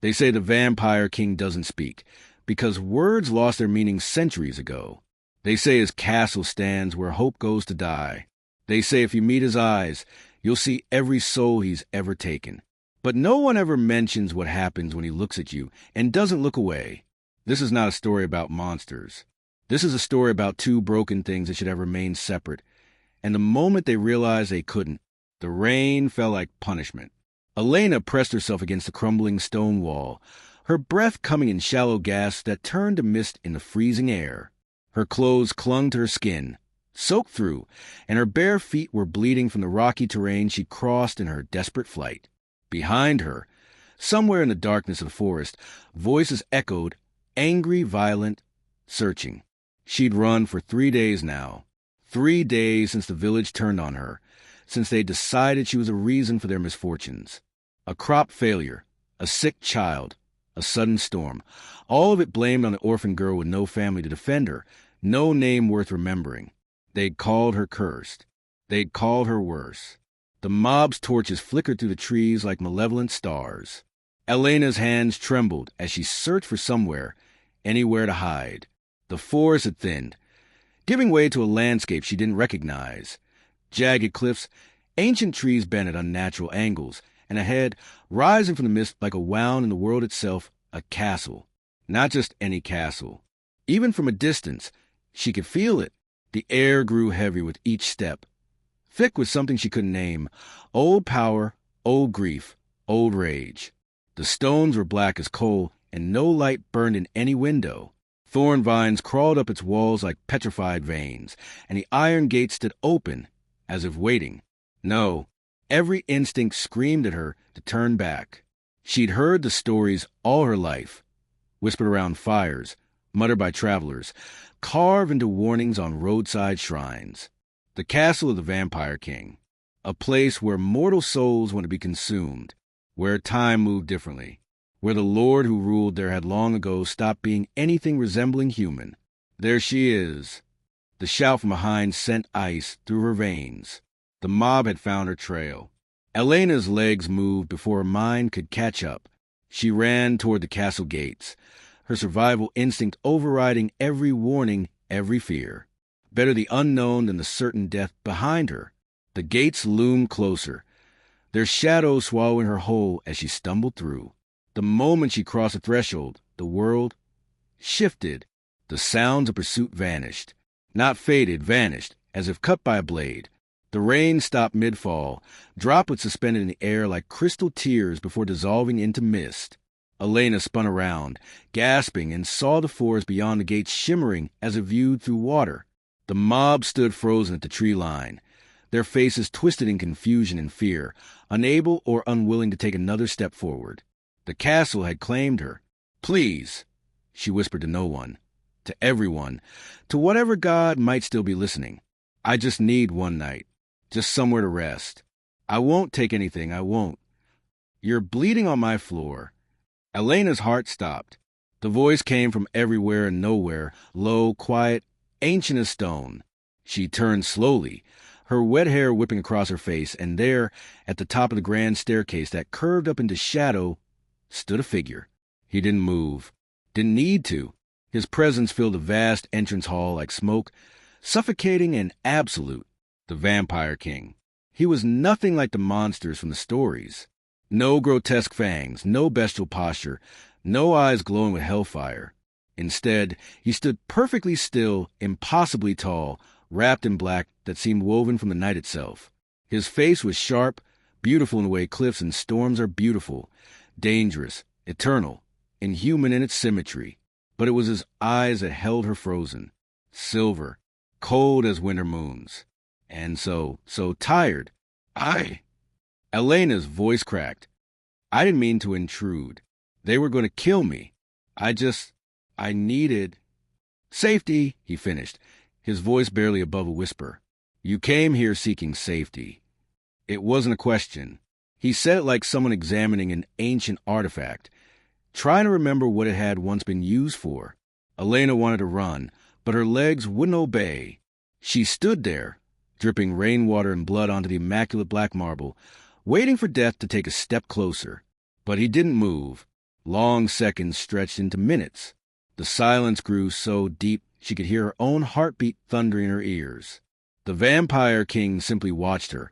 They say the vampire king doesn't speak, because words lost their meaning centuries ago. They say his castle stands where hope goes to die. They say if you meet his eyes, you'll see every soul he's ever taken. But no one ever mentions what happens when he looks at you and doesn't look away. This is not a story about monsters. This is a story about two broken things that should have remained separate. And the moment they realized they couldn't, the rain fell like punishment. Elena pressed herself against the crumbling stone wall, her breath coming in shallow gasps that turned to mist in the freezing air. Her clothes clung to her skin, soaked through, and her bare feet were bleeding from the rocky terrain she crossed in her desperate flight. Behind her, somewhere in the darkness of the forest, voices echoed, angry, violent, searching. She'd run for 3 days now. 3 days since the village turned on her, since they decided she was a reason for their misfortunes. A crop failure, a sick child, a sudden storm, all of it blamed on the orphan girl with no family to defend her, no name worth remembering. They'd called her cursed. They'd called her worse. The mob's torches flickered through the trees like malevolent stars. Elena's hands trembled as she searched for somewhere, anywhere to hide. The forest had thinned, giving way to a landscape she didn't recognize. Jagged cliffs, ancient trees bent at unnatural angles, and ahead, rising from the mist like a wound in the world itself, a castle. Not just any castle. Even from a distance, she could feel it. The air grew heavy with each step. Thick with something she couldn't name. Old power, old grief, old rage. The stones were black as coal, and no light burned in any window. Thorn vines crawled up its walls like petrified veins, and the iron gate stood open, as if waiting. No, every instinct screamed at her to turn back. She'd heard the stories all her life, whispered around fires, muttered by travelers, carved into warnings on roadside shrines. The castle of the Vampire King, a place where mortal souls want to be consumed, where time moved differently, where the lord who ruled there had long ago stopped being anything resembling human. There she is. The shout from behind sent ice through her veins. The mob had found her trail. Elena's legs moved before her mind could catch up. She ran toward the castle gates, her survival instinct overriding every warning, every fear. Better the unknown than the certain death behind her. The gates loomed closer, their shadows swallowing her whole as she stumbled through. The moment she crossed the threshold, the world shifted. The sounds of pursuit vanished. Not faded, vanished, as if cut by a blade. The rain stopped mid-fall, droplets suspended in the air like crystal tears before dissolving into mist. Elena spun around, gasping, and saw the forest beyond the gates shimmering as if viewed through water. The mob stood frozen at the tree line, their faces twisted in confusion and fear, unable or unwilling to take another step forward. The castle had claimed her. "Please," she whispered to no one, to everyone, to whatever god might still be listening. "I just need one night, just somewhere to rest. I won't take anything, I won't. You're bleeding on my floor." Elena's heart stopped. The voice came from everywhere and nowhere, low, quiet, ancient as stone. She turned slowly, her wet hair whipping across her face, and there, at the top of the grand staircase that curved up into shadow, stood a figure. He didn't move, didn't need to. His presence filled the vast entrance hall like smoke, suffocating and absolute. The Vampire King. He was nothing like the monsters from the stories. No grotesque fangs, no bestial posture, no eyes glowing with hellfire. Instead, he stood perfectly still, impossibly tall, wrapped in black that seemed woven from the night itself. His face was sharp, beautiful in the way cliffs and storms are beautiful, dangerous, eternal, inhuman in its symmetry. But it was his eyes that held her frozen, silver, cold as winter moons. And so tired. Elena's voice cracked. "I didn't mean to intrude. They were going to kill me. I needed—" "Safety," he finished, his voice barely above a whisper. "You came here seeking safety." It wasn't a question. He said it like someone examining an ancient artifact, trying to remember what it had once been used for. Elena wanted to run, but her legs wouldn't obey. She stood there, dripping rainwater and blood onto the immaculate black marble, waiting for death to take a step closer. But he didn't move. Long seconds stretched into minutes. The silence grew so deep she could hear her own heartbeat thundering in her ears. The Vampire King simply watched her,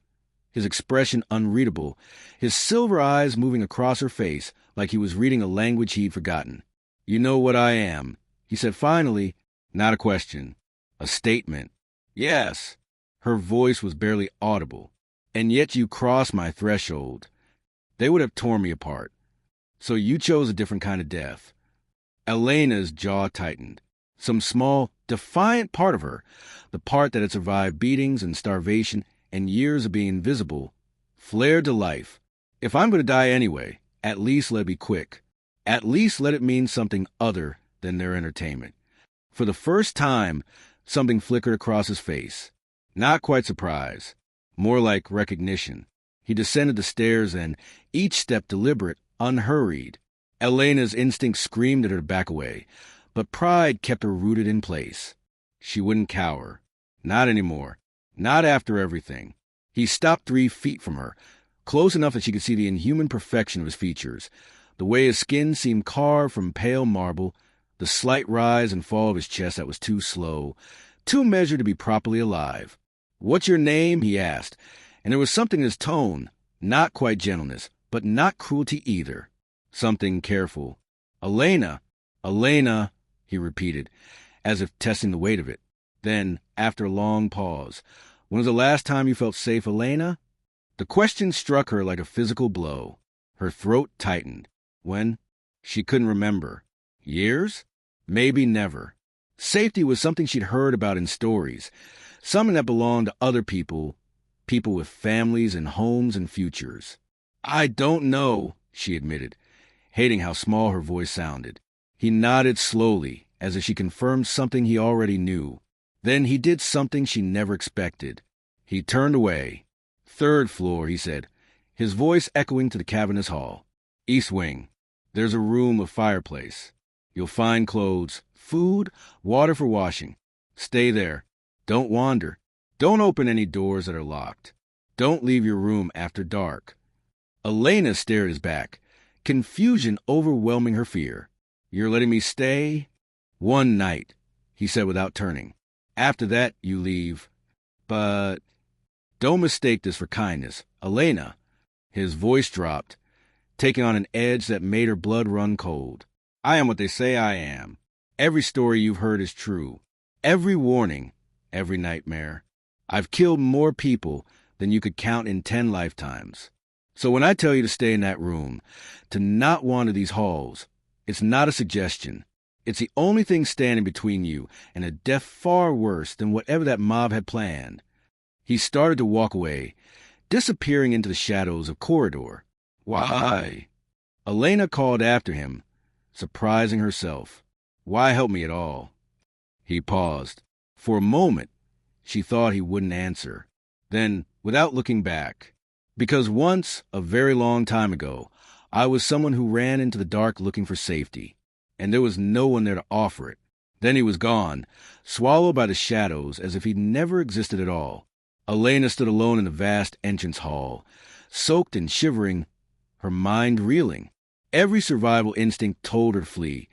his expression unreadable, his silver eyes moving across her face like he was reading a language he'd forgotten. "You know what I am," he said finally, not a question, a statement. "Yes." Her voice was barely audible. "And yet you crossed my threshold. They would have torn me apart. So you chose a different kind of death." Elena's jaw tightened. Some small, defiant part of her, the part that had survived beatings and starvation and years of being invisible, flared to life. "If I'm going to die anyway, at least let it be quick. At least let it mean something other than their entertainment." For the first time, something flickered across his face. Not quite surprise, more like recognition. He descended the stairs and, each step deliberate, unhurried. Elena's instinct screamed at her to back away, but pride kept her rooted in place. She wouldn't cower. Not anymore. Not after everything. He stopped 3 feet from her, close enough that she could see the inhuman perfection of his features, the way his skin seemed carved from pale marble, the slight rise and fall of his chest that was too slow, too measured to be properly alive. "What's your name?" he asked, and there was something in his tone, not quite gentleness, but not cruelty either. Something careful. "Elena, Elena," he repeated, as if testing the weight of it. Then, after a long pause, "When was the last time you felt safe, Elena?" The question struck her like a physical blow. Her throat tightened. When? She couldn't remember. Years? Maybe never. Safety was something she'd heard about in stories, something that belonged to other people, people with families and homes and futures. "I don't know," she admitted, hating how small her voice sounded. He nodded slowly, as if she confirmed something he already knew. Then he did something she never expected. He turned away. "3rd floor," he said, his voice echoing to the cavernous hall. "East wing. There's a room with fireplace. You'll find clothes, food, water for washing. Stay there. Don't wander. Don't open any doors that are locked. Don't leave your room after dark." Elena stared at his back, confusion overwhelming her fear. "You're letting me stay?" "1 night," he said without turning. "After that, you leave. But don't mistake this for kindness. Elena," his voice dropped, taking on an edge that made her blood run cold. "I am what they say I am. Every story you've heard is true. Every warning, every nightmare. I've killed more people than you could count in 10 lifetimes. So when I tell you to stay in that room, to not wander these halls, it's not a suggestion. It's the only thing standing between you and a death far worse than whatever that mob had planned." He started to walk away, disappearing into the shadows of corridor. "Why?" Elena called after him, surprising herself. "Why help me at all?" He paused. For a moment, she thought he wouldn't answer. Then, without looking back, "Because once, a very long time ago, I was someone who ran into the dark looking for safety, and there was no one there to offer it. Then he was gone, swallowed by the shadows as if he'd never existed at all." Elena stood alone in the vast entrance hall, soaked and shivering, her mind reeling. Every survival instinct told her to flee,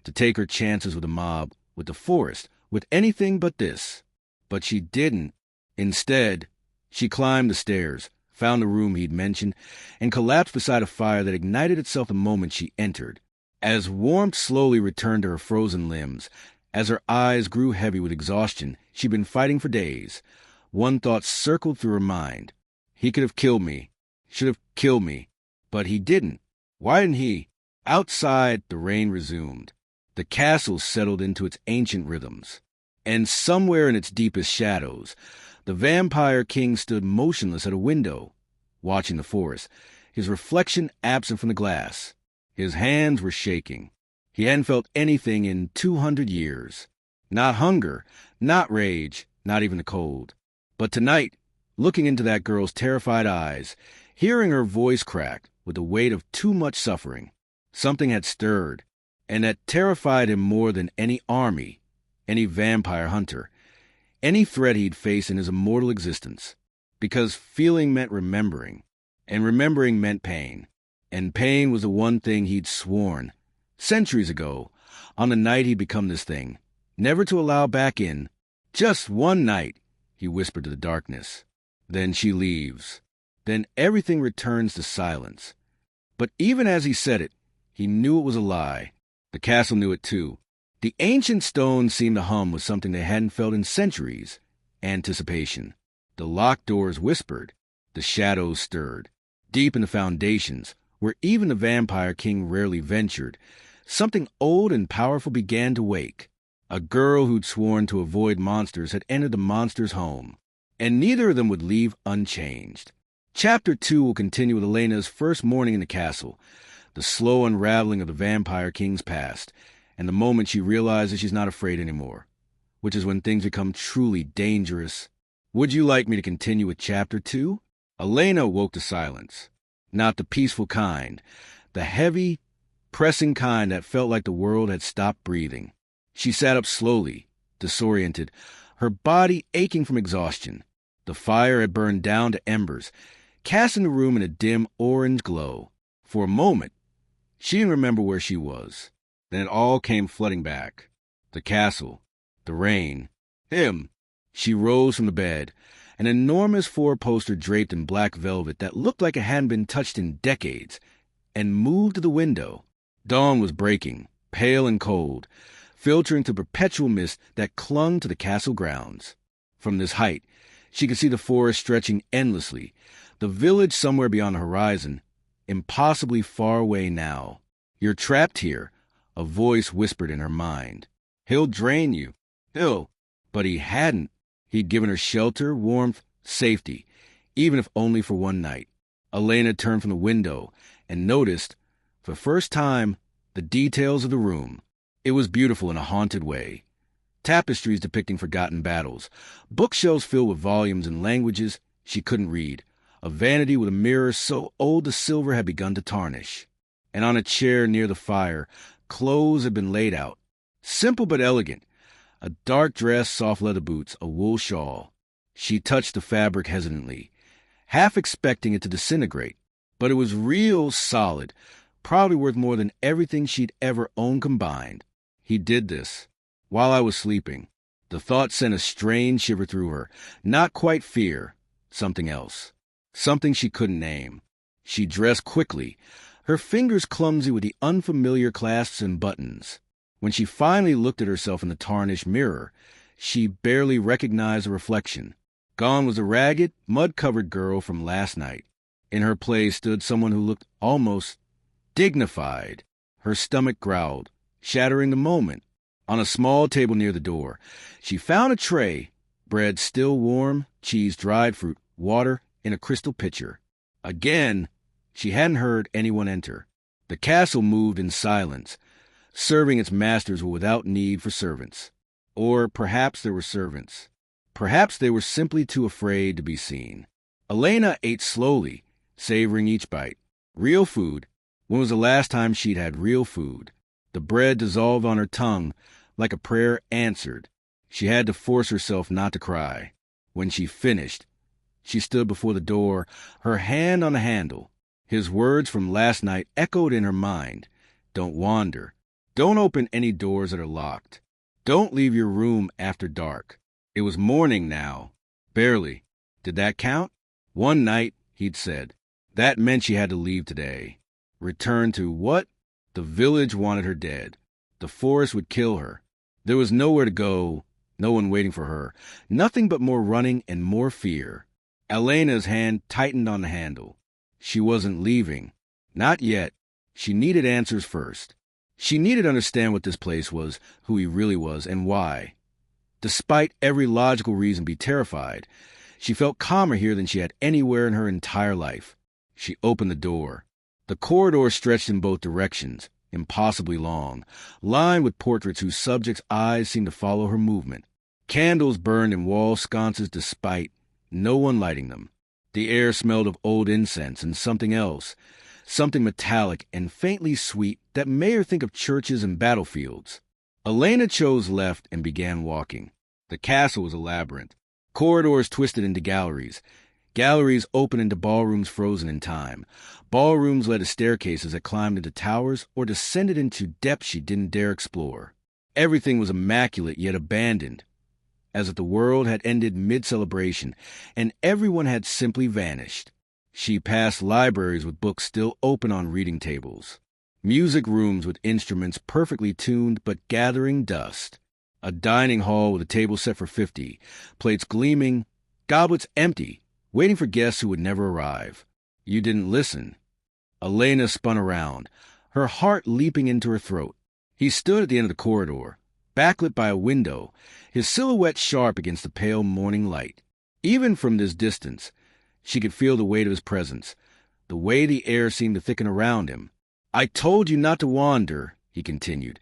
to take her chances with the mob, with the forest, with anything but this. But she didn't. Instead, she climbed the stairs, found the room he'd mentioned, and collapsed beside a fire that ignited itself the moment she entered. As warmth slowly returned to her frozen limbs, as her eyes grew heavy with exhaustion she'd been fighting for days, one thought circled through her mind. He could have killed me, should have killed me, but he didn't. Why didn't he? Outside, the rain resumed. The castle settled into its ancient rhythms. And somewhere in its deepest shadows, the Vampire King stood motionless at a window, watching the forest, his reflection absent from the glass. His hands were shaking. He hadn't felt anything in 200 years. Not hunger, not rage, not even the cold. But tonight, looking into that girl's terrified eyes, hearing her voice crack with the weight of too much suffering, something had stirred, and that terrified him more than any army, any vampire hunter, any threat he'd faced in his immortal existence. Because feeling meant remembering, and remembering meant pain. And pain was the one thing he'd sworn, centuries ago, on the night he'd become this thing, never to allow back in. Just one night, he whispered to the darkness. Then she leaves. Then everything returns to silence. But even as he said it, he knew it was a lie. The castle knew it too. The ancient stones seemed to hum with something they hadn't felt in centuries. Anticipation. The locked doors whispered. The shadows stirred. Deep in the foundations, where even the vampire king rarely ventured, something old and powerful began to wake. A girl who'd sworn to avoid monsters had entered the monster's home, and neither of them would leave unchanged. Chapter 2 will continue with Elena's first morning in the castle, the slow unraveling of the vampire king's past, and the moment she realizes she's not afraid anymore, which is when things become truly dangerous. Would you like me to continue with Chapter 2? Elena woke to silence. Not the peaceful kind, the heavy, pressing kind that felt like the world had stopped breathing. She sat up slowly, disoriented, her body aching from exhaustion. The fire had burned down to embers, casting the room in a dim orange glow. For a moment, she didn't remember where she was. Then it all came flooding back. The castle, the rain, him. She rose from the bed, an enormous four-poster draped in black velvet that looked like it hadn't been touched in decades, and moved to the window. Dawn was breaking, pale and cold, filtering through perpetual mist that clung to the castle grounds. From this height, she could see the forest stretching endlessly, the village somewhere beyond the horizon, impossibly far away now. You're trapped here, a voice whispered in her mind. He'll drain you. He'll. But he hadn't. He'd given her shelter, warmth, safety, even if only for one night. Elena turned from the window and noticed, for the first time, the details of the room. It was beautiful in a haunted way. Tapestries depicting forgotten battles, bookshelves filled with volumes in languages she couldn't read, a vanity with a mirror so old the silver had begun to tarnish. And on a chair near the fire, clothes had been laid out. Simple but elegant. A dark dress, soft leather boots, a wool shawl. She touched the fabric hesitantly, half expecting it to disintegrate. But it was real solid, probably worth more than everything she'd ever owned combined. He did this while I was sleeping. The thought sent a strange shiver through her. Not quite fear. Something else. Something she couldn't name. She dressed quickly, her fingers clumsy with the unfamiliar clasps and buttons. When she finally looked at herself in the tarnished mirror, she barely recognized the reflection. Gone was the ragged, mud-covered girl from last night. In her place stood someone who looked almost dignified. Her stomach growled, shattering the moment. On a small table near the door, she found a tray, bread still warm, cheese, dried fruit, water in a crystal pitcher. Again, she hadn't heard anyone enter. The castle moved in silence, serving its masters without need for servants. Or perhaps there were servants. Perhaps they were simply too afraid to be seen. Elena ate slowly, savoring each bite. Real food. When was the last time she'd had real food? The bread dissolved on her tongue like a prayer answered. She had to force herself not to cry. When she finished, she stood before the door, her hand on the handle. His words from last night echoed in her mind. Don't wander. Don't open any doors that are locked. Don't leave your room after dark. It was morning now. Barely. Did that count? One night, he'd said. That meant she had to leave today. Return to what? The village wanted her dead. The forest would kill her. There was nowhere to go, no one waiting for her. Nothing but more running and more fear. Elena's hand tightened on the handle. She wasn't leaving. Not yet. She needed answers first. She needed to understand what this place was, who he really was, and why. Despite every logical reason to be terrified, she felt calmer here than she had anywhere in her entire life. She opened the door. The corridor stretched in both directions, impossibly long, lined with portraits whose subjects' eyes seemed to follow her movement. Candles burned in wall sconces despite no one lighting them. The air smelled of old incense and something else, something metallic and faintly sweet that made her think of churches and battlefields. Elena chose left and began walking. The castle was a labyrinth. Corridors twisted into galleries Galleries open into ballrooms frozen in time. Ballrooms led to staircases that climbed into towers or descended into depths she didn't dare explore. Everything was immaculate yet abandoned, as if the world had ended mid-celebration, and everyone had simply vanished. She passed libraries with books still open on reading tables. Music rooms with instruments perfectly tuned but gathering dust. A dining hall with a table set for 50, plates gleaming, goblets empty, waiting for guests who would never arrive. You didn't listen. Elena spun around, her heart leaping into her throat. He stood at the end of the corridor, backlit by a window, his silhouette sharp against the pale morning light. Even from this distance, she could feel the weight of his presence, the way the air seemed to thicken around him. "I told you not to wander," he continued,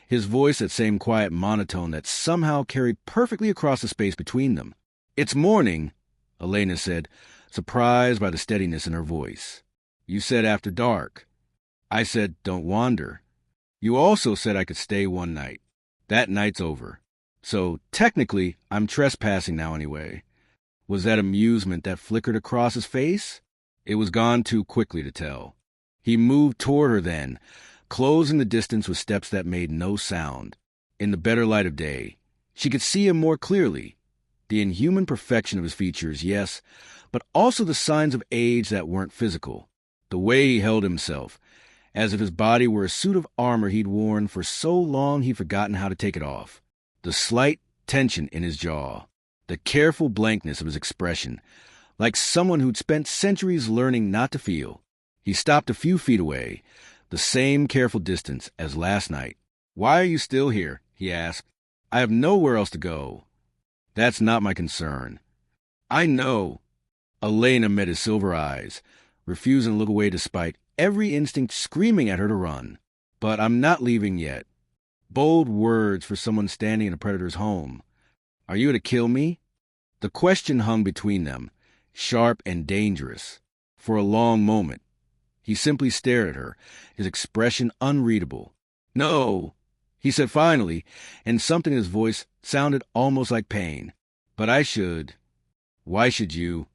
his voice that same quiet monotone that somehow carried perfectly across the space between them. "It's morning," Elena said, surprised by the steadiness in her voice. "You said after dark." "I said don't wander. You also said I could stay one night. That night's over. So, technically, I'm trespassing now anyway." Was that amusement that flickered across his face? It was gone too quickly to tell. He moved toward her then, closing the distance with steps that made no sound. In the better light of day, she could see him more clearly. The inhuman perfection of his features, yes, but also the signs of age that weren't physical. The way he held himself, as if his body were a suit of armor he'd worn for so long he'd forgotten how to take it off. The slight tension in his jaw, the careful blankness of his expression, like someone who'd spent centuries learning not to feel. He stopped a few feet away, the same careful distance as last night. "Why are you still here?" he asked. "I have nowhere else to go." "That's not my concern." "I know." Elena met his silver eyes, refusing to look away despite every instinct screaming at her to run. "But I'm not leaving yet." Bold words for someone standing in a predator's home. "Are you to kill me?" The question hung between them, sharp and dangerous. For a long moment, he simply stared at her, his expression unreadable. "No," he said finally, and something in his voice sounded almost like pain. "But I should." "Why should you?"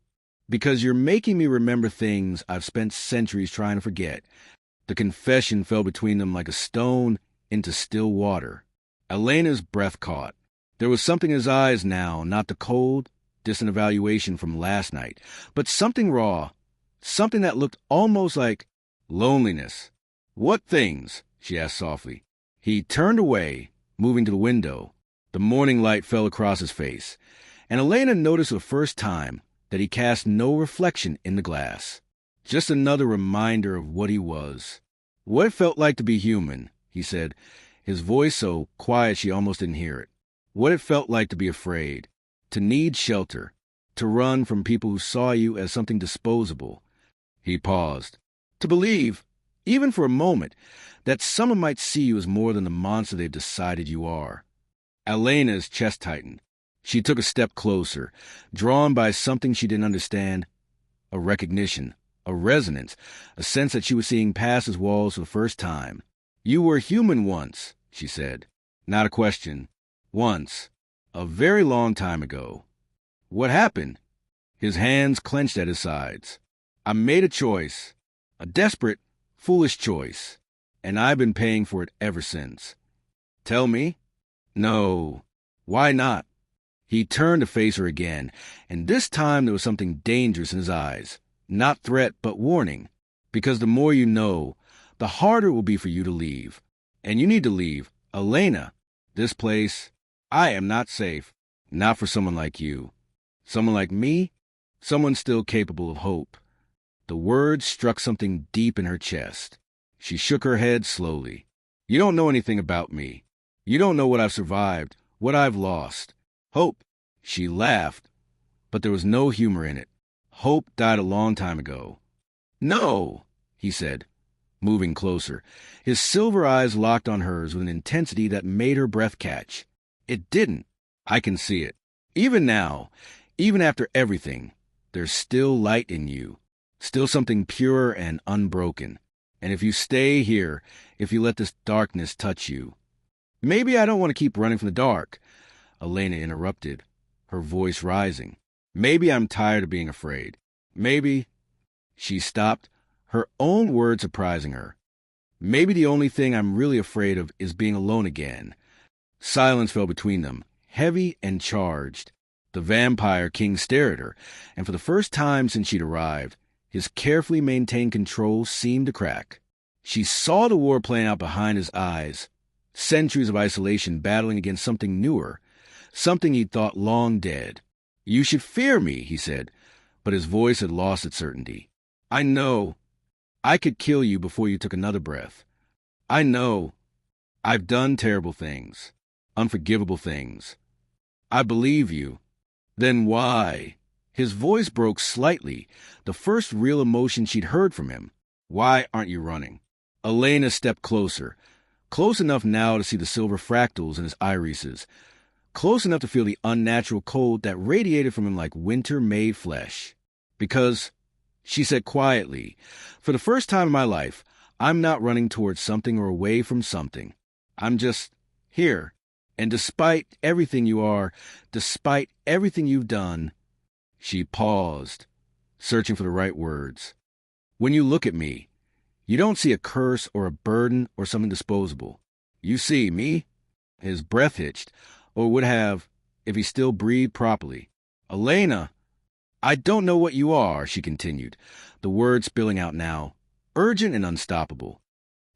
"Because you're making me remember things I've spent centuries trying to forget." The confession fell between them like a stone into still water. Elena's breath caught. There was something in his eyes now, not the cold, distant evaluation from last night, but something raw, something that looked almost like loneliness. "What things?" she asked softly. He turned away, moving to the window. The morning light fell across his face, and Elena noticed for the first time that he cast no reflection in the glass. Just another reminder of what he was. "What it felt like to be human," he said, his voice so quiet she almost didn't hear it. "What it felt like to be afraid, to need shelter, to run from people who saw you as something disposable." He paused. "To believe, even for a moment, that someone might see you as more than the monster they've decided you are." Elena's chest tightened. She took a step closer, drawn by something she didn't understand. A recognition, a resonance, a sense that she was seeing past his walls for the first time. "You were human once," she said. "Not a question. Once. A very long time ago." "What happened?" His hands clenched at his sides. "I made a choice. A desperate, foolish choice. And I've been paying for it ever since." "Tell me?" "No." "Why not?" He turned to face her again, and this time there was something dangerous in his eyes. Not threat, but warning. "Because the more you know, the harder it will be for you to leave. And you need to leave. Elena, this place, I am not safe. Not for someone like you. Someone like me? Someone still capable of hope." The words struck something deep in her chest. She shook her head slowly. "You don't know anything about me. You don't know what I've survived, what I've lost. Hope." She laughed, but there was no humor in it. "Hope died a long time ago." "No," he said, moving closer. His silver eyes locked on hers with an intensity that made her breath catch. "It didn't. I can see it. Even now, even after everything, there's still light in you, still something pure and unbroken. And if you stay here, if you let this darkness touch you—" "Maybe I don't want to keep running from the dark," Elena interrupted, her voice rising. "Maybe I'm tired of being afraid. Maybe. She stopped, her own words surprising her. Maybe the only thing I'm really afraid of is being alone again. Silence fell between them, heavy and charged. The vampire king stared at her, and for the first time since she'd arrived, his carefully maintained control seemed to crack. She saw the war playing out behind his eyes, centuries of isolation battling against something newer, something he'd thought long dead. "You should fear me," he said, but his voice had lost its certainty. "I know. I could kill you before you took another breath. I know. I've done terrible things, unforgivable things. I believe you. Then why?" His voice broke slightly, the first real emotion she'd heard from him. "Why aren't you running?" Elena stepped closer, close enough now to see the silver fractals in his irises, close enough to feel the unnatural cold that radiated from him like winter-made flesh. "Because," she said quietly, "for the first time in my life, I'm not running towards something or away from something. I'm just here. And despite everything you are, despite everything you've done..." She paused, searching for the right words. "When you look at me, you don't see a curse or a burden or something disposable. You see me." His breath hitched, or would have if he still breathed properly. "Elena, I don't know what you are," she continued, the words spilling out now, urgent and unstoppable.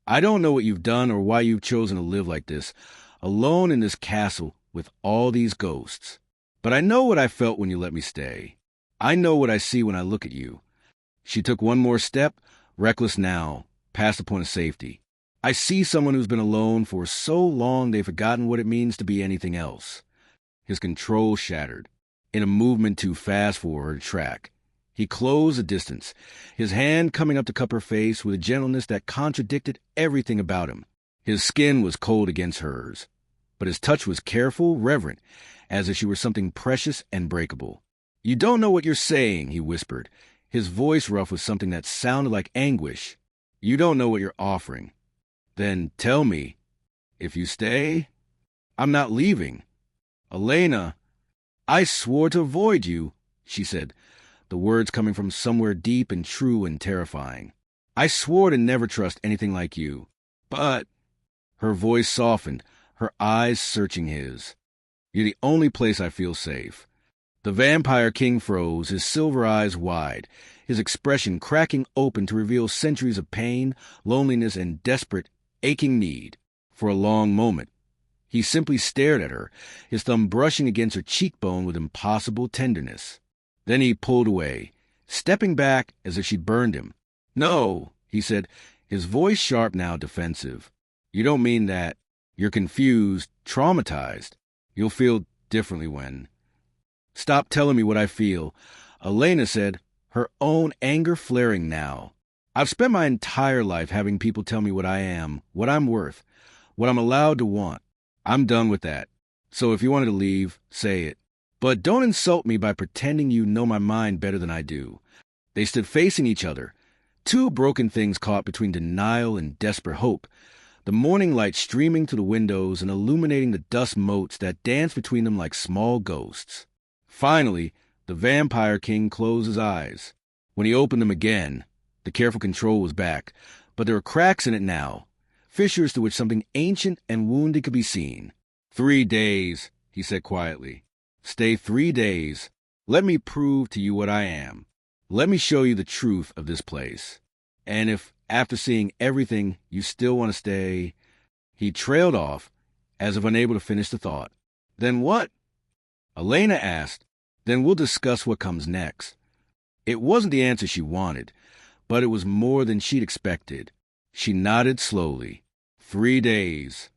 "I don't know what you've done or why you've chosen to live like this, alone in this castle with all these ghosts. But I know what I felt when you let me stay. I know what I see when I look at you." She took one more step, reckless now, past the point of safety. "I see someone who's been alone for so long they've forgotten what it means to be anything else." His control shattered, in a movement too fast for her to track. He closed the distance, his hand coming up to cup her face with a gentleness that contradicted everything about him. His skin was cold against hers, but his touch was careful, reverent, as if she were something precious and breakable. "You don't know what you're saying," he whispered, his voice rough with something that sounded like anguish. "You don't know what you're offering. Then tell me, if you stay, I'm not leaving." "Elena, I swore to avoid you," she said, the words coming from somewhere deep and true and terrifying. "I swore to never trust anything like you. But..." Her voice softened, her eyes searching his. "You're the only place I feel safe." The vampire king froze, his silver eyes wide, his expression cracking open to reveal centuries of pain, loneliness, and desperate, aching need. For a long moment, he simply stared at her, his thumb brushing against her cheekbone with impossible tenderness. Then he pulled away, stepping back as if she'd burned him. "No," he said, his voice sharp now, defensive. "You don't mean that. You're confused, traumatized. You'll feel differently when..." "Stop telling me what I feel," Elena said, her own anger flaring now. "I've spent my entire life having people tell me what I am, what I'm worth, what I'm allowed to want. I'm done with that. So if you wanted to leave, say it. But don't insult me by pretending you know my mind better than I do." They stood facing each other, two broken things caught between denial and desperate hope, the morning light streaming through the windows and illuminating the dust motes that danced between them like small ghosts. Finally, the vampire king closed his eyes. When he opened them again, the careful control was back, but there were cracks in it now, fissures through which something ancient and wounded could be seen. 3 days, he said quietly. "Stay 3 days. Let me prove to you what I am. Let me show you the truth of this place. And if, after seeing everything, you still want to stay..." He trailed off, as if unable to finish the thought. "Then what?" Elena asked. "Then we'll discuss what comes next." It wasn't the answer she wanted, but it was more than she'd expected. She nodded slowly. 3 days.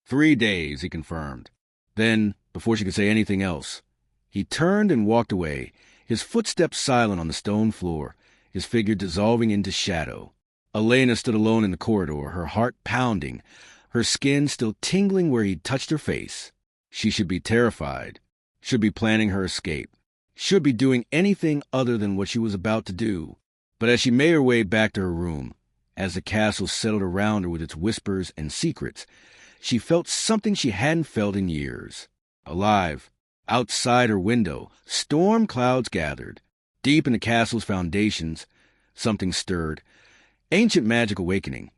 3 days, he confirmed. Then, before she could say anything else, he turned and walked away, his footsteps silent on the stone floor, his figure dissolving into shadow. Elena stood alone in the corridor, her heart pounding, her skin still tingling where he'd touched her face. She should be terrified, should be planning her escape, should be doing anything other than what she was about to do. But as she made her way back to her room, as the castle settled around her with its whispers and secrets, she felt something she hadn't felt in years. Alive. Outside her window, storm clouds gathered. Deep in the castle's foundations, something stirred. Ancient magic awakening,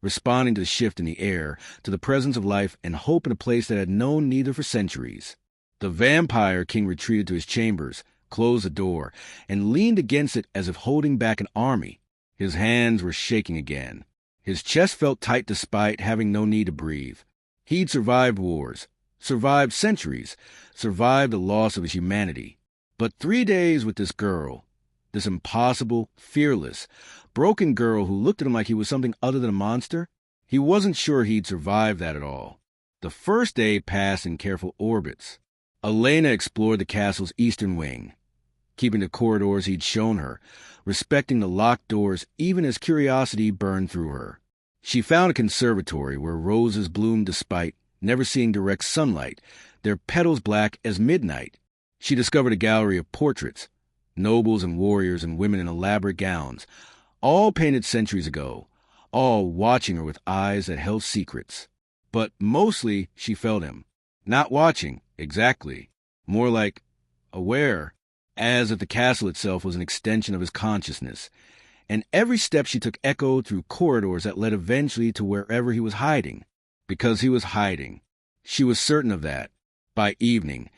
responding to the shift in the air, to the presence of life and hope in a place that had known neither for centuries. The vampire king retreated to his chambers, closed the door, and leaned against it as if holding back an army. His hands were shaking again. His chest felt tight despite having no need to breathe. He'd survived wars, survived centuries, survived the loss of his humanity. But 3 days with this girl, this impossible, fearless, broken girl who looked at him like he was something other than a monster, he wasn't sure he'd survive that at all. The first day passed in careful orbits. Elena explored the castle's eastern wing, keeping the corridors he'd shown her, respecting the locked doors even as curiosity burned through her. She found a conservatory where roses bloomed despite never seeing direct sunlight, their petals black as midnight. She discovered a gallery of portraits, nobles and warriors and women in elaborate gowns, all painted centuries ago, all watching her with eyes that held secrets. But mostly she felt him. Not watching, exactly. More like aware, as if the castle itself was an extension of his consciousness. And every step she took echoed through corridors that led eventually to wherever he was hiding. Because he was hiding. She was certain of that. By evening,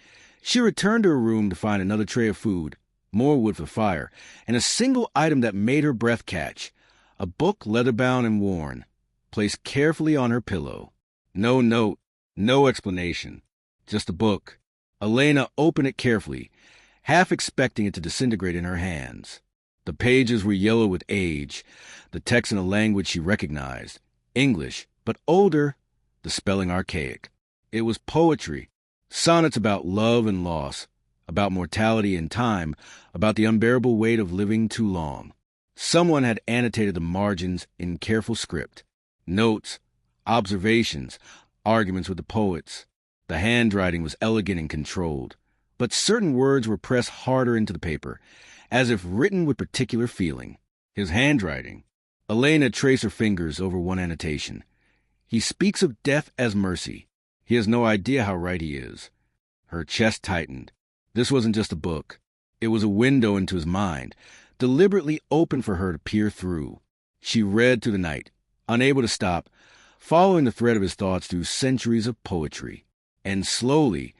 she returned to her room to find another tray of food, more wood for fire, and a single item that made her breath catch, a book leather-bound and worn, placed carefully on her pillow. No note, no explanation, just a book. Elena opened it carefully, half expecting it to disintegrate in her hands. The pages were yellow with age, the text in a language she recognized, English, but older, the spelling archaic. It was poetry, sonnets about love and loss, about mortality and time, about the unbearable weight of living too long. Someone had annotated the margins in careful script. Notes, observations, arguments with the poets. The handwriting was elegant and controlled, but certain words were pressed harder into the paper, as if written with particular feeling. His handwriting. Elena traced her fingers over one annotation. He speaks of death as mercy. He has no idea how right he is. Her chest tightened. This wasn't just a book. It was a window into his mind, deliberately open for her to peer through. She read through the night, unable to stop, following the thread of his thoughts through centuries of poetry. And slowly,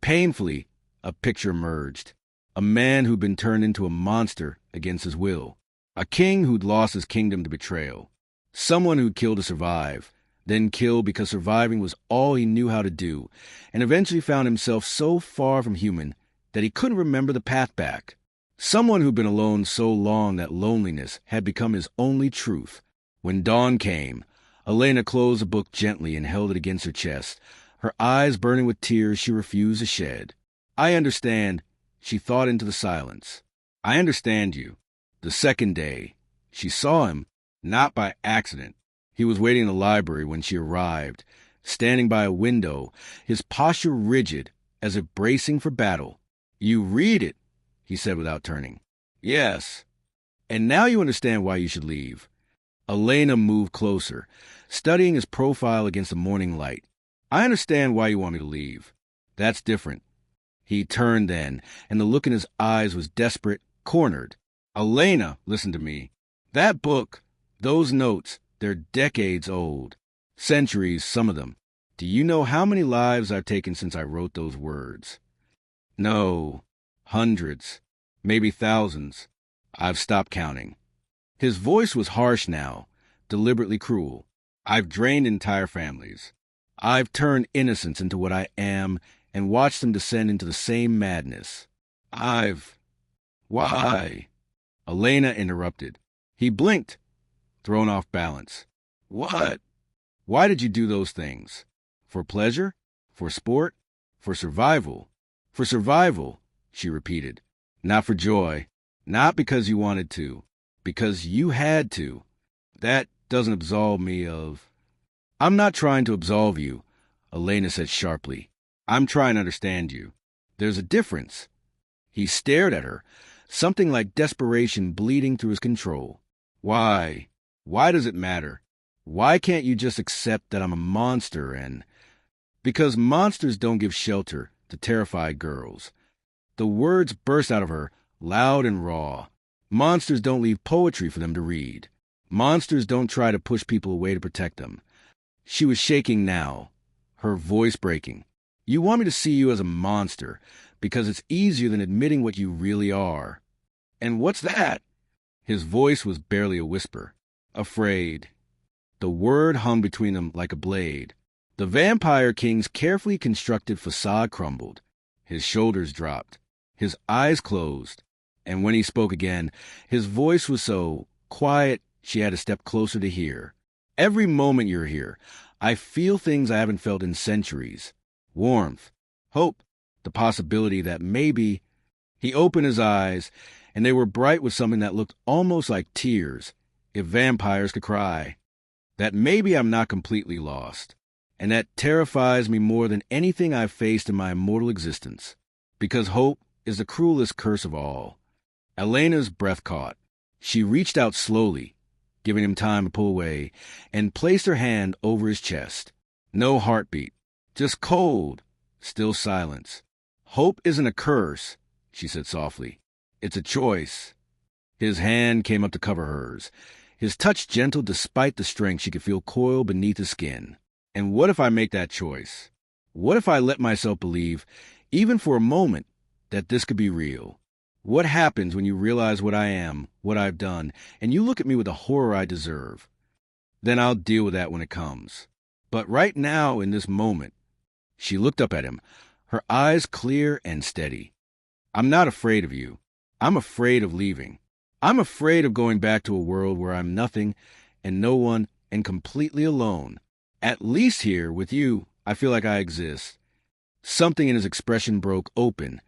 painfully, a picture emerged. A man who'd been turned into a monster against his will. A king who'd lost his kingdom to betrayal. Someone who'd killed to survive, then killed because surviving was all he knew how to do, and eventually found himself so far from human that he couldn't remember the path back. Someone who'd been alone so long that loneliness had become his only truth. When dawn came, Elena closed the book gently and held it against her chest, her eyes burning with tears she refused to shed. I understand, she thought into the silence. I understand you. The second day, she saw him, not by accident. He was waiting in the library when she arrived, standing by a window, his posture rigid, as if bracing for battle. You read it, he said without turning. Yes. And now you understand why you should leave. Elena moved closer, studying his profile against the morning light. I understand why you want me to leave. That's different. He turned then, and the look in his eyes was desperate, cornered. Elena, listen to me. That book, those notes, they're decades old. Centuries, some of them. Do you know how many lives I've taken since I wrote those words? No. Hundreds. Maybe thousands. I've stopped counting. His voice was harsh now, deliberately cruel. I've drained entire families. I've turned innocence into what I am and watched them descend into the same madness. Why? Elena interrupted. He blinked, thrown off balance. What? Why did you do those things? For pleasure? For sport? For survival? For survival, she repeated. Not for joy. Not because you wanted to. Because you had to. That doesn't absolve me of... I'm not trying to absolve you, Elena said sharply. I'm trying to understand you. There's a difference. He stared at her, something like desperation bleeding through his control. Why? Why does it matter? Why can't you just accept that I'm a monster and... Because monsters don't give shelter to terrified girls. The words burst out of her, loud and raw. Monsters don't leave poetry for them to read. Monsters don't try to push people away to protect them. She was shaking now, her voice breaking. You want me to see you as a monster because it's easier than admitting what you really are. And what's that? His voice was barely a whisper. Afraid. The word hung between them like a blade. The Vampire King's carefully constructed facade crumbled. His shoulders dropped. His eyes closed. And when he spoke again, his voice was so quiet she had to step closer to hear. Every moment you're here, I feel things I haven't felt in centuries. Warmth, hope, the possibility that maybe... He opened his eyes, and they were bright with something that looked almost like tears, if vampires could cry. That maybe I'm not completely lost. And that terrifies me more than anything I've faced in my immortal existence. Because hope is the cruelest curse of all. Elena's breath caught. She reached out slowly, giving him time to pull away, and placed her hand over his chest. No heartbeat, just cold, still silence. Hope isn't a curse, she said softly. It's a choice. His hand came up to cover hers, his touch gentle despite the strength she could feel coil beneath his skin. And what if I make that choice? What if I let myself believe, even for a moment, that this could be real? What happens when you realize what I am, what I've done, and you look at me with the horror I deserve? Then I'll deal with that when it comes. But right now, in this moment, she looked up at him, her eyes clear and steady. I'm not afraid of you. I'm afraid of leaving. I'm afraid of going back to a world where I'm nothing and no one and completely alone. At least here, with you, I feel like I exist. Something in his expression broke open.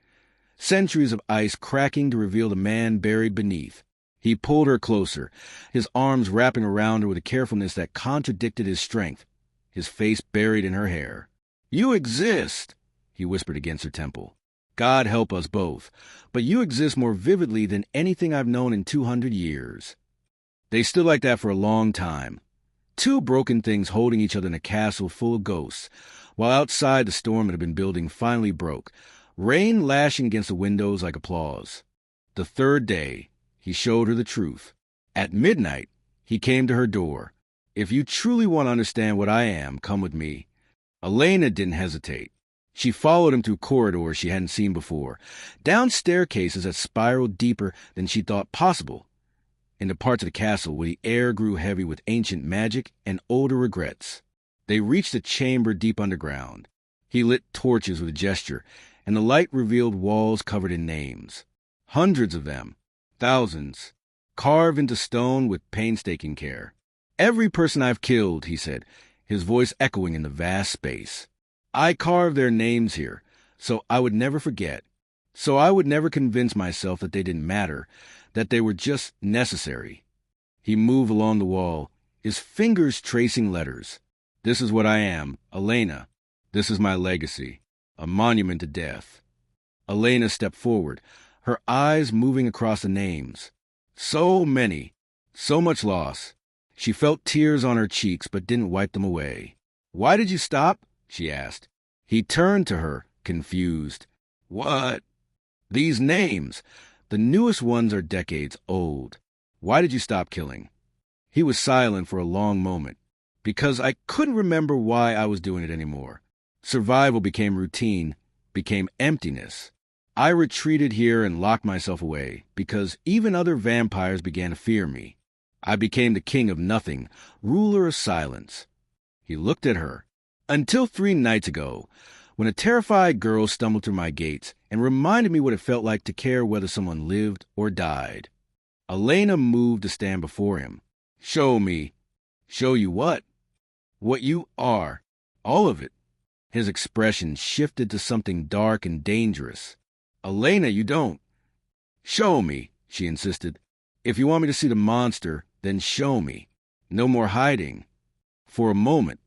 Centuries of ice cracking to reveal the man buried beneath. He pulled her closer, his arms wrapping around her with a carefulness that contradicted his strength, his face buried in her hair. You exist, he whispered against her temple. God help us both, but you exist more vividly than anything I've known in 200 years. They stood like that for a long time. Two broken things holding each other in a castle full of ghosts, while outside the storm that had been building finally broke, rain lashing against the windows like applause. The third day, he showed her the truth. At midnight, he came to her door. If you truly want to understand what I am, come with me. Elena didn't hesitate. She followed him through corridors she hadn't seen before, down staircases that spiraled deeper than she thought possible, into parts of the castle where the air grew heavy with ancient magic and older regrets. They reached a chamber deep underground. He lit torches with a gesture, and the light revealed walls covered in names. Hundreds of them, thousands, carved into stone with painstaking care. Every person I've killed, he said, his voice echoing in the vast space. I carved their names here, so I would never forget, so I would never convince myself that they didn't matter, that they were just necessary. He moved along the wall, his fingers tracing letters. This is what I am, Elena. This is my legacy, a monument to death. Elena stepped forward, her eyes moving across the names. So many, so much loss. She felt tears on her cheeks but didn't wipe them away. Why did you stop? She asked. He turned to her, confused. What? These names. The newest ones are decades old. Why did you stop killing? He was silent for a long moment. Because I couldn't remember why I was doing it anymore. Survival became routine, became emptiness. I retreated here and locked myself away, because even other vampires began to fear me. I became the king of nothing, ruler of silence. He looked at her. Until 3 nights ago, when a terrified girl stumbled through my gates and reminded me what it felt like to care whether someone lived or died. Elena moved to stand before him. Show me. Show you what? What you are. All of it. His expression shifted to something dark and dangerous. Elena, you don't. Show me, she insisted. If you want me to see the monster, then show me. No more hiding. For a moment,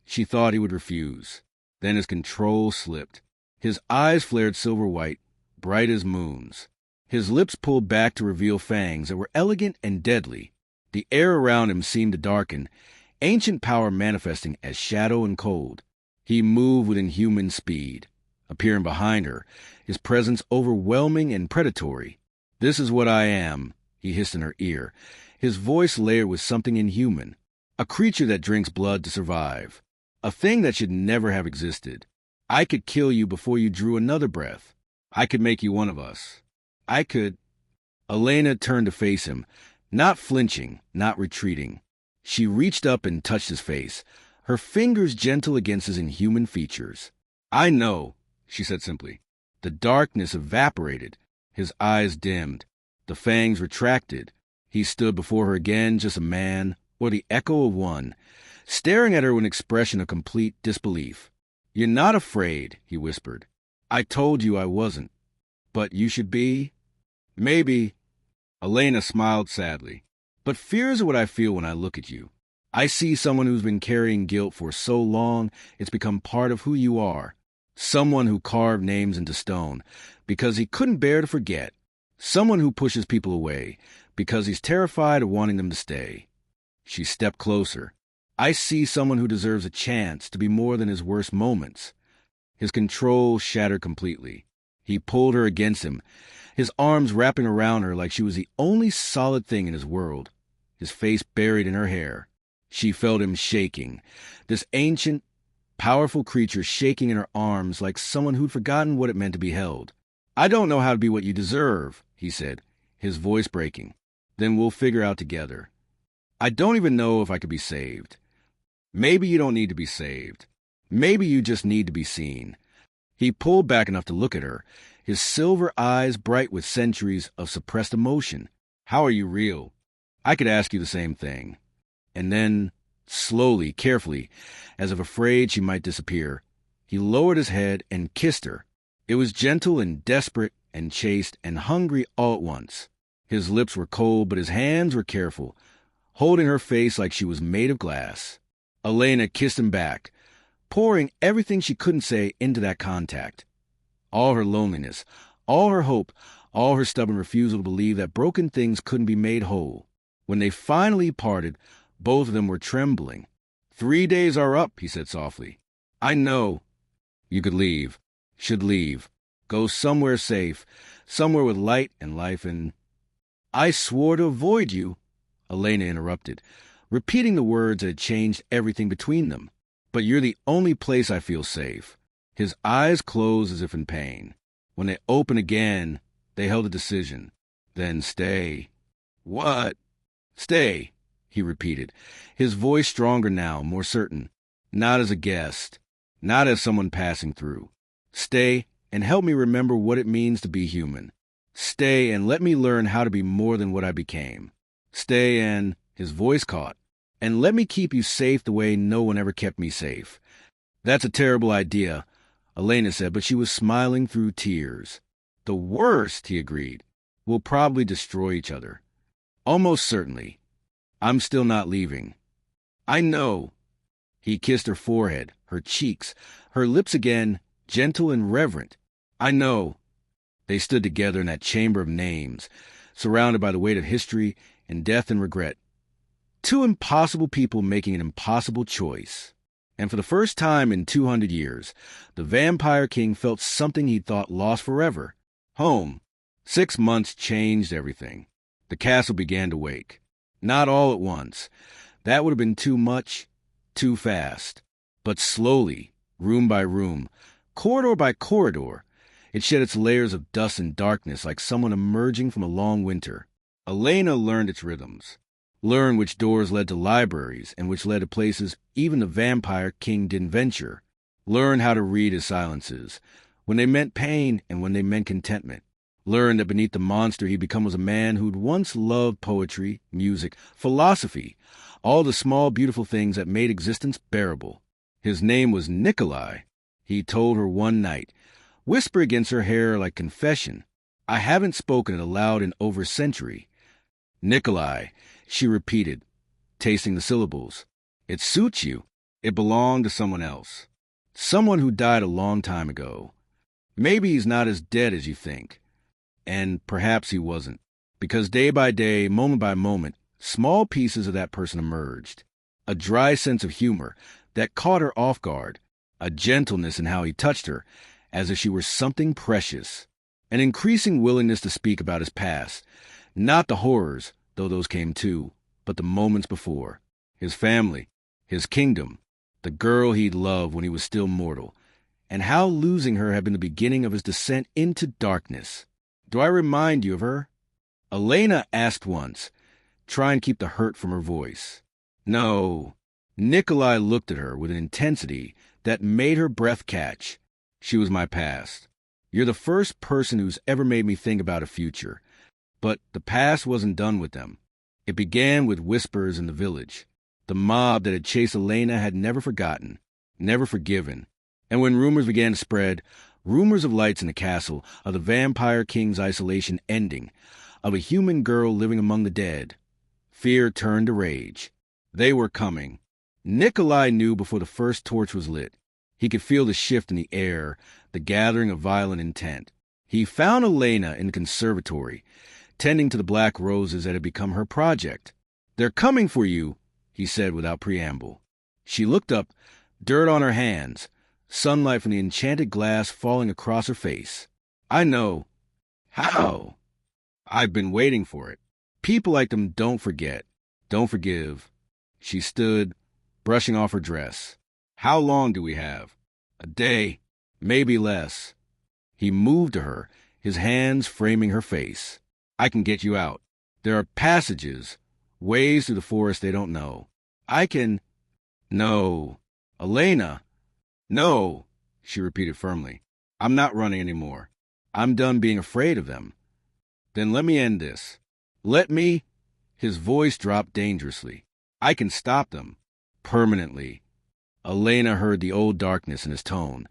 she thought he would refuse. Then his control slipped. His eyes flared silver white, bright as moons. His lips pulled back to reveal fangs that were elegant and deadly. The air around him seemed to darken, ancient power manifesting as shadow and cold. He moved with inhuman speed, appearing behind her, his presence overwhelming and predatory. This is what I am, he hissed in her ear, his voice layered with something inhuman. A creature that drinks blood to survive. A thing that should never have existed. I could kill you before you drew another breath. I could make you one of us. I could... Elena turned to face him, not flinching, not retreating. She reached up and touched his face, her fingers gentle against his inhuman features. I know, she said simply. The darkness evaporated. His eyes dimmed. The fangs retracted. He stood before her again, just a man, or the echo of one, staring at her with an expression of complete disbelief. You're not afraid, he whispered. I told you I wasn't. But you should be? Maybe. Elena smiled sadly. But fears are what I feel when I look at you. I see someone who's been carrying guilt for so long it's become part of who you are. Someone who carved names into stone because he couldn't bear to forget. Someone who pushes people away because he's terrified of wanting them to stay. She stepped closer. I see someone who deserves a chance to be more than his worst moments. His control shattered completely. He pulled her against him, his arms wrapping around her like she was the only solid thing in his world, his face buried in her hair. She felt him shaking, this ancient, powerful creature shaking in her arms like someone who'd forgotten what it meant to be held. I don't know how to be what you deserve, he said, his voice breaking. Then we'll figure out together. I don't even know if I could be saved. Maybe you don't need to be saved. Maybe you just need to be seen. He pulled back enough to look at her, his silver eyes bright with centuries of suppressed emotion. How are you real? I could ask you the same thing. And then, slowly, carefully, as if afraid she might disappear, he lowered his head and kissed her. It was gentle and desperate and chaste and hungry all at once. His lips were cold, but his hands were careful, holding her face like she was made of glass. Elena kissed him back, pouring everything she couldn't say into that contact. All her loneliness, all her hope, all her stubborn refusal to believe that broken things couldn't be made whole. When they finally parted, both of them were trembling. 3 days are up, he said softly. I know. You could leave, should leave, go somewhere safe, somewhere with light and life and... I swore to avoid you, Elena interrupted, repeating the words that had changed everything between them. But you're the only place I feel safe. His eyes closed as if in pain. When they opened again, they held a decision. Then stay. What? Stay, he repeated, his voice stronger now, more certain. Not as a guest, not as someone passing through. Stay and help me remember what it means to be human. Stay and let me learn how to be more than what I became. Stay and, his voice caught, and let me keep you safe the way no one ever kept me safe. That's a terrible idea, Elena said, but she was smiling through tears. The worst, he agreed. We'll probably destroy each other. Almost certainly. I'm still not leaving. I know. He kissed her forehead, her cheeks, her lips again, gentle and reverent. I know. They stood together in that chamber of names, surrounded by the weight of history and death and regret. Two impossible people making an impossible choice. And for the first time in 200 years, the Vampire King felt something he'd thought lost forever. Home. 6 months changed everything. The castle began to wake. Not all at once. That would have been too much, too fast. But slowly, room by room, corridor by corridor, it shed its layers of dust and darkness like someone emerging from a long winter. Elena learned its rhythms. Learned which doors led to libraries and which led to places even the Vampire King didn't venture. Learned how to read his silences, when they meant pain and when they meant contentment. Learned that beneath the monster he'd become was a man who'd once loved poetry, music, philosophy, all the small, beautiful things that made existence bearable. His name was Nikolai. He told her one night, whisper against her hair like confession. I haven't spoken it aloud in over a century. Nikolai, she repeated, tasting the syllables. It suits you. It belonged to someone else. Someone who died a long time ago. Maybe he's not as dead as you think. And perhaps he wasn't. Because day by day, moment by moment, small pieces of that person emerged. A dry sense of humor that caught her off guard. A gentleness in how he touched her, as if she were something precious. An increasing willingness to speak about his past. Not the horrors, though those came too, but the moments before. His family, his kingdom, the girl he'd loved when he was still mortal, and how losing her had been the beginning of his descent into darkness. Do I remind you of her? Elena asked once, trying to keep the hurt from her voice. No. Nikolai looked at her with an intensity that made her breath catch. She was my past. You're the first person who's ever made me think about a future. But the past wasn't done with them. It began with whispers in the village. The mob that had chased Elena had never forgotten, never forgiven. And when rumors began to spread, rumors of lights in the castle, of the vampire king's isolation ending, of a human girl living among the dead, fear turned to rage. They were coming. Nikolai knew before the first torch was lit. He could feel the shift in the air, the gathering of violent intent. He found Elena in the conservatory, tending to the black roses that had become her project. "They're coming for you," he said without preamble. She looked up, dirt on her hands, sunlight from the enchanted glass falling across her face. "I know." "How?" "I've been waiting for it. People like them don't forget, don't forgive." She stood, brushing off her dress. "How long do we have?" "A day, maybe less." He moved to her, his hands framing her face. "I can get you out. There are passages, ways through the forest they don't know. I can—" "No. Elena." "No," she repeated firmly. "I'm not running anymore. I'm done being afraid of them." "Then let me end this. Let me—" His voice dropped dangerously. "I can stop them. Permanently." Elena heard the old darkness in his tone,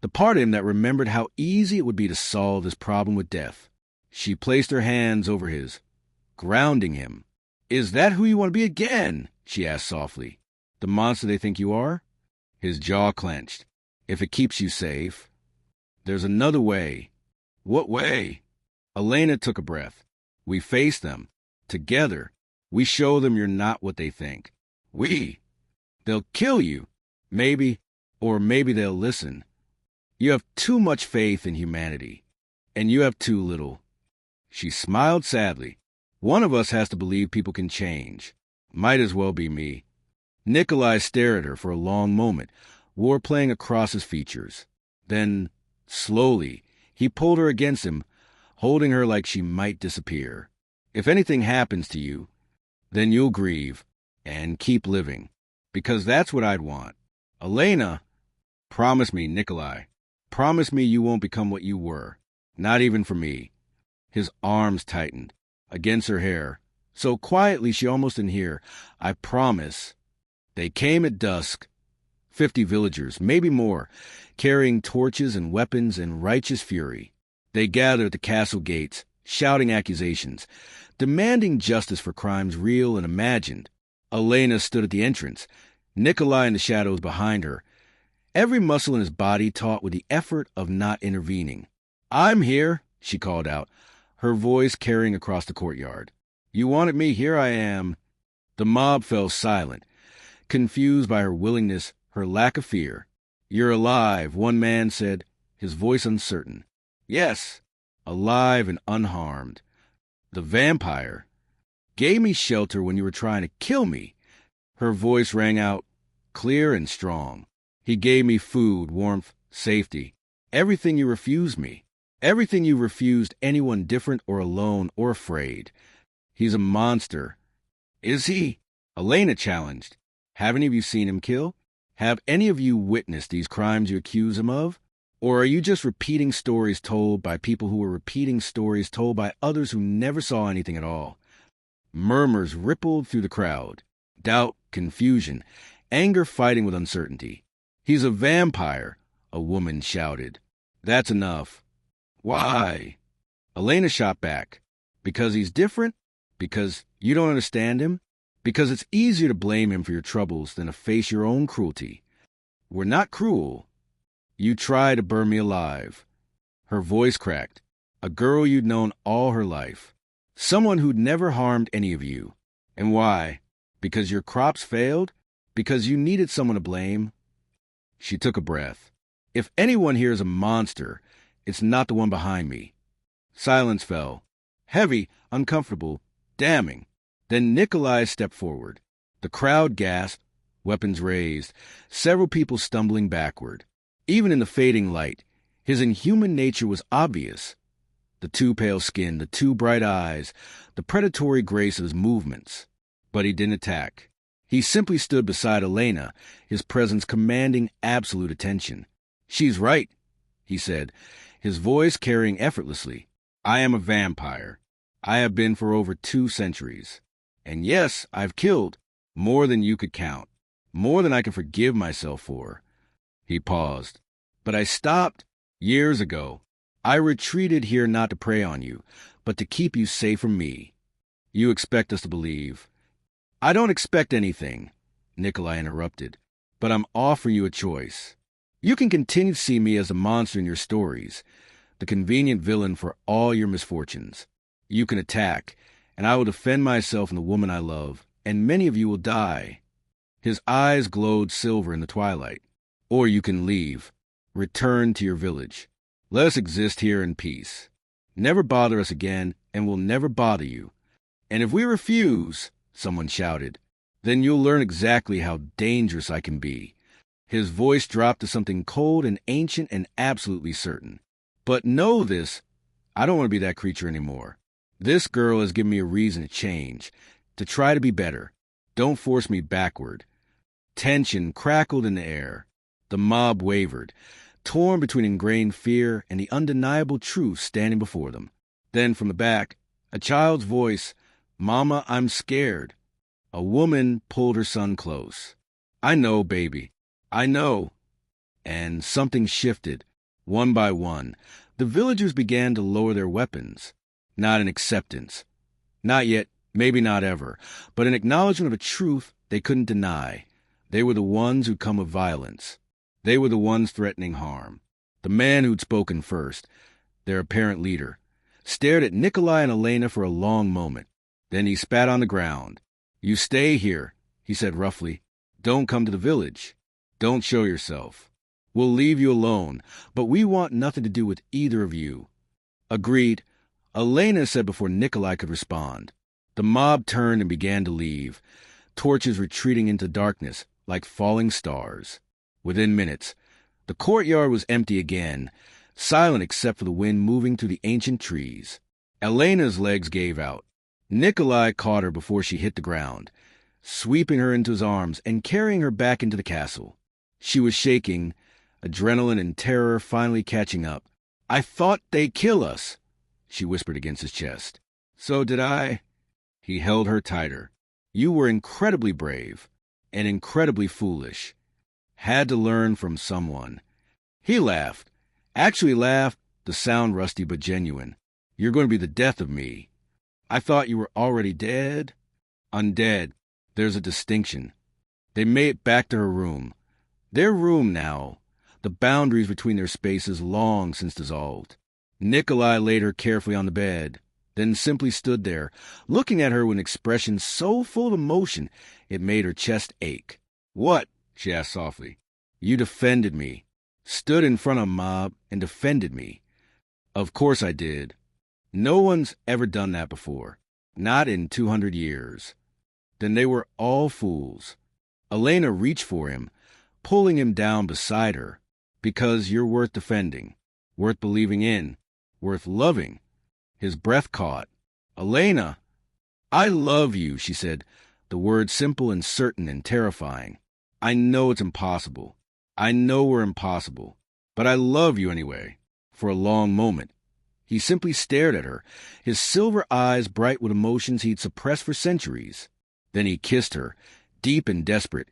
the part of him that remembered how easy it would be to solve this problem with death. She placed her hands over his, grounding him. "Is that who you want to be again?" she asked softly. "The monster they think you are?" His jaw clenched. "If it keeps you safe." "There's another way." "What way?" Elena took a breath. "We face them. Together. We show them you're not what they think." "We?" "They'll kill you. Maybe, or maybe they'll listen. You have too much faith in humanity, and you have too little." She smiled sadly. "One of us has to believe people can change. Might as well be me." Nikolai stared at her for a long moment, war playing across his features. Then, slowly, he pulled her against him, holding her like she might disappear. "If anything happens to you, then you'll grieve and keep living. Because that's what I'd want. Elena, promise me, Nikolai. Promise me you won't become what you were. Not even for me." His arms tightened against her hair, so quietly she almost didn't hear. "I promise." They came at dusk. 50 villagers, maybe more, carrying torches and weapons in righteous fury. They gathered at the castle gates, shouting accusations, demanding justice for crimes real and imagined. Elena stood at the entrance, Nikolai in the shadows behind her, every muscle in his body taut with the effort of not intervening. "I'm here," she called out, her voice carrying across the courtyard. "You wanted me, here I am." The mob fell silent, confused by her willingness, her lack of fear. "You're alive," one man said, his voice uncertain. "Yes, alive and unharmed. The vampire gave me shelter when you were trying to kill me." Her voice rang out, clear and strong. "He gave me food, warmth, safety. Everything you refused me. Everything you refused anyone different or alone or afraid. He's a monster." "Is he?" Elena challenged. "Have any of you seen him kill? Have any of you witnessed these crimes you accuse him of? Or are you just repeating stories told by people who were repeating stories told by others who never saw anything at all?" Murmurs rippled through the crowd. Doubt, confusion, anger fighting with uncertainty. "He's a vampire," a woman shouted. "That's enough." "Why?" Elena shot back. "Because he's different? Because you don't understand him? Because it's easier to blame him for your troubles than to face your own cruelty. We're not cruel. You tried to burn me alive." Her voice cracked. "A girl you'd known all her life. Someone who'd never harmed any of you. And why? Because your crops failed? Because you needed someone to blame?" She took a breath. "If anyone here is a monster, it's not the one behind me. Silence fell. Heavy, uncomfortable, damning. Then Nikolai stepped forward. The crowd gasped, weapons raised, several people stumbling backward. Even in the fading light, his inhuman nature was obvious. The too pale skin, the too bright eyes, the predatory grace of his movements. But he didn't attack. He simply stood beside Elena, his presence commanding absolute attention. "She's right," he said, his voice carrying effortlessly. "I am a vampire. I have been for over 2 centuries. And yes, I've killed more than you could count, more than I can forgive myself for." He paused. "But I stopped years ago. I retreated here not to prey on you, but to keep you safe from me. You expect us to believe." "I don't expect anything," Nikolai interrupted, "but I'm offering you a choice. You can continue to see me as the monster in your stories, the convenient villain for all your misfortunes. You can attack, and I will defend myself and the woman I love, and many of you will die." His eyes glowed silver in the twilight. "Or you can leave, return to your village. Let us exist here in peace. Never bother us again, and we'll never bother you. And if we refuse," someone shouted, "then you'll learn exactly how dangerous I can be." His voice dropped to something cold and ancient and absolutely certain. "But know this, I don't want to be that creature anymore. This girl has given me a reason to change, to try to be better. Don't force me backward." Tension crackled in the air. The mob wavered, torn between ingrained fear and the undeniable truth standing before them. Then from the back, a child's voice, "Mama, I'm scared." A woman pulled her son close. "I know, baby. I know." And something shifted. One by one, the villagers began to lower their weapons. Not in acceptance. Not yet, maybe not ever, but an acknowledgement of a truth they couldn't deny. They were the ones who'd come with violence. They were the ones threatening harm. The man who'd spoken first, their apparent leader, stared at Nikolai and Elena for a long moment. Then he spat on the ground. "You stay here," he said roughly. "Don't come to the village. Don't show yourself. We'll leave you alone, but we want nothing to do with either of you." "Agreed," Elena said before Nikolai could respond. The mob turned and began to leave, torches retreating into darkness like falling stars. Within minutes, the courtyard was empty again, silent except for the wind moving through the ancient trees. Elena's legs gave out. Nikolai caught her before she hit the ground, sweeping her into his arms and carrying her back into the castle. She was shaking, adrenaline and terror finally catching up. "I thought they'd kill us," she whispered against his chest. "So did I." He held her tighter. "You were incredibly brave and incredibly foolish. Had to learn from someone." He laughed. Actually laughed, the sound rusty but genuine. "You're going to be the death of me. I thought you were already dead." "Undead. There's a distinction." They made it back to her room. Their room now, the boundaries between their spaces long since dissolved. Nikolai laid her carefully on the bed, then simply stood there, looking at her with an expression so full of emotion it made her chest ache. "What?" she asked softly. "You defended me. Stood in front of a mob and defended me." "Of course I did. No one's ever done that before. Not in 200 years. Then they were all fools." Elena reached for him, pulling him down beside her. "Because you're worth defending, worth believing in, worth loving." His breath caught. "Elena!" "I love you," she said, the word simple and certain and terrifying. "I know it's impossible. I know we're impossible. But I love you anyway." For a long moment, he simply stared at her, his silver eyes bright with emotions he'd suppressed for centuries. Then he kissed her, deep and desperate,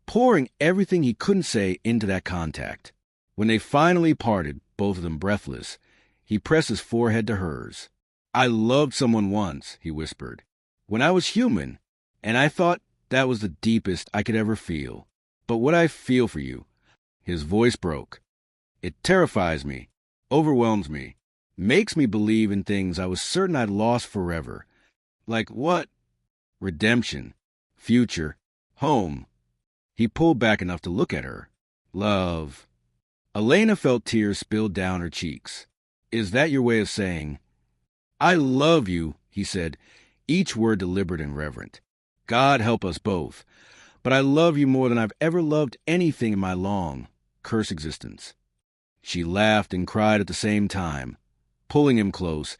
pouring everything he couldn't say into that contact. When they finally parted, both of them breathless, he pressed his forehead to hers. "I loved someone once," he whispered, "when I was human, and I thought that was the deepest I could ever feel. But what I feel for you," his voice broke, "it terrifies me, overwhelms me, makes me believe in things I was certain I'd lost forever." "Like what?" "Redemption, future, home." He pulled back enough to look at her. "Love." Elena felt tears spill down her cheeks. "Is that your way of saying I love you, he said, each word deliberate and reverent. God help us both. But I love you more than I've ever loved anything in my long, cursed existence. She laughed and cried at the same time, pulling him close,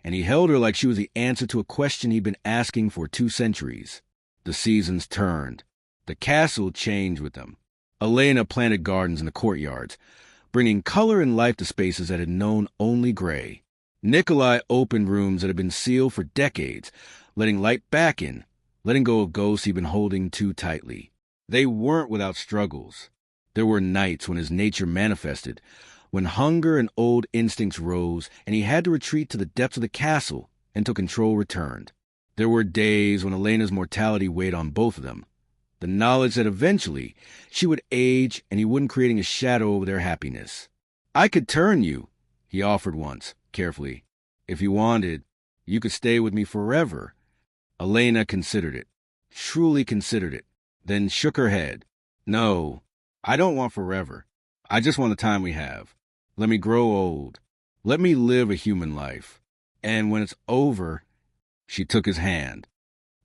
and he held her like she was the answer to a question he'd been asking for 2 centuries. The seasons turned. The castle changed with them. Elena planted gardens in the courtyards, bringing color and life to spaces that had known only gray. Nikolai opened rooms that had been sealed for decades, letting light back in, letting go of ghosts he'd been holding too tightly. They weren't without struggles. There were nights when his nature manifested, when hunger and old instincts rose, and he had to retreat to the depths of the castle until control returned. There were days when Elena's mortality weighed on both of them, the knowledge that eventually she would age and he wouldn't creating a shadow over their happiness. I could turn you, he offered once, carefully. If you wanted, you could stay with me forever. Elena considered it, truly considered it, then shook her head. No, I don't want forever. I just want the time we have. Let me grow old. Let me live a human life. And when it's over, she took his hand.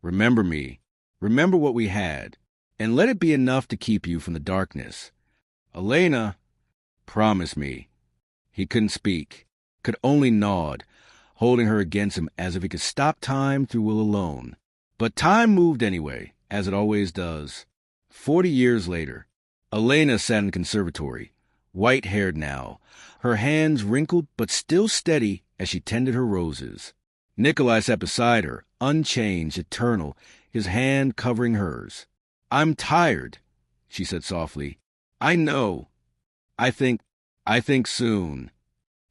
Remember me. Remember what we had. And let it be enough to keep you from the darkness. Elena, promise me. He couldn't speak, could only nod, holding her against him as if he could stop time through will alone. But time moved anyway, as it always does. 40 years later, Elena sat in the conservatory, white-haired now, her hands wrinkled but still steady as she tended her roses. Nikolai sat beside her, unchanged, eternal, his hand covering hers. I'm tired, she said softly. I know. I think soon.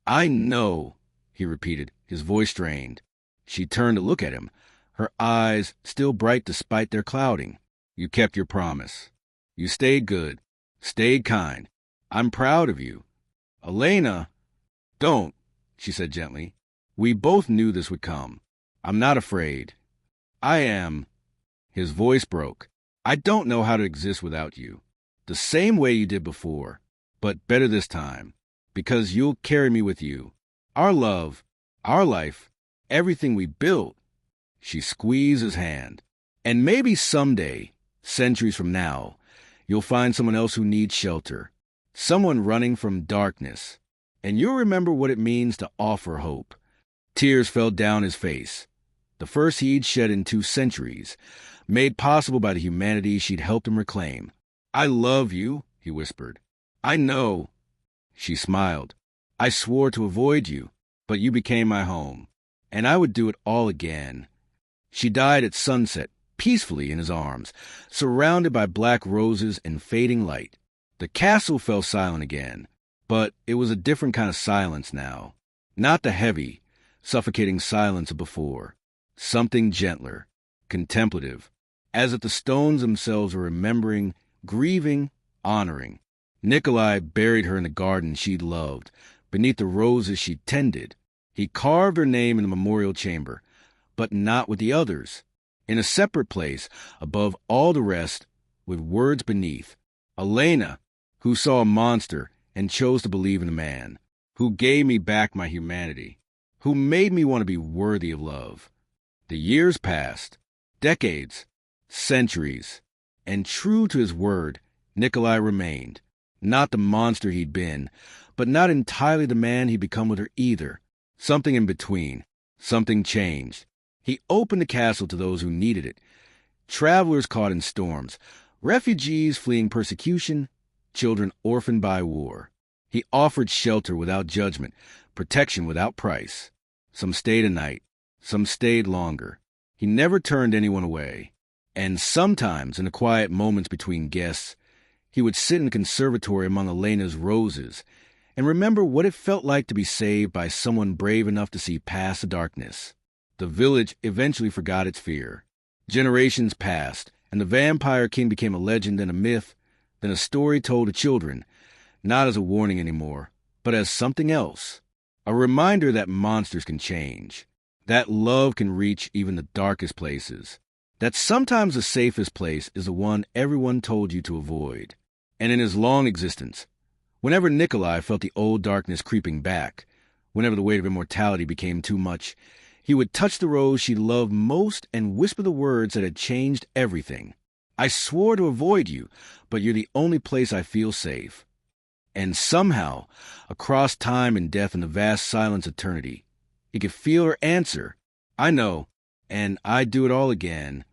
I know, he repeated, his voice strained. She turned to look at him, her eyes still bright despite their clouding. You kept your promise. You stayed good, stayed kind. I'm proud of you. Elena, don't, she said gently. We both knew this would come. I'm not afraid. I am. His voice broke. I don't know how to exist without you. The same way you did before, but better this time, because you'll carry me with you. Our love, our life, everything we built. She squeezed his hand. And maybe someday, centuries from now, you'll find someone else who needs shelter, someone running from darkness, and you'll remember what it means to offer hope. Tears fell down his face, the first he'd shed in 2 centuries, made possible by the humanity she'd helped him reclaim. I love you, he whispered. I know. She smiled. I swore to avoid you, but you became my home, and I would do it all again. She died at sunset, peacefully in his arms, surrounded by black roses and fading light. The castle fell silent again, but it was a different kind of silence now. Not the heavy, suffocating silence of before. Something gentler, contemplative, as if the stones themselves were remembering, grieving, honoring. Nikolai buried her in the garden she'd loved, beneath the roses she'd tended. He carved her name in the memorial chamber, but not with the others. In a separate place, above all the rest, with words beneath. Elena, who saw a monster and chose to believe in a man, who gave me back my humanity, who made me want to be worthy of love. The years passed, decades, centuries, and true to his word, Nikolai remained. Not the monster he'd been, but not entirely the man he'd become with her either. Something in between. Something changed. He opened the castle to those who needed it. Travelers caught in storms, refugees fleeing persecution, children orphaned by war. He offered shelter without judgment, protection without price. Some stayed a night, some stayed longer. He never turned anyone away. And sometimes, in the quiet moments between guests, he would sit in the conservatory among Elena's roses and remember what it felt like to be saved by someone brave enough to see past the darkness. The village eventually forgot its fear. Generations passed, and the Vampire King became a legend and a myth, then a story told to children, not as a warning anymore, but as something else. A reminder that monsters can change, that love can reach even the darkest places, that sometimes the safest place is the one everyone told you to avoid. And in his long existence, whenever Nikolai felt the old darkness creeping back, whenever the weight of immortality became too much, He would touch the rose she loved most and whisper the words that had changed everything. I swore to avoid you, but you're the only place I feel safe. And somehow, across time and death and the vast silence of eternity, he could feel her answer. I know, and I'd do it all again,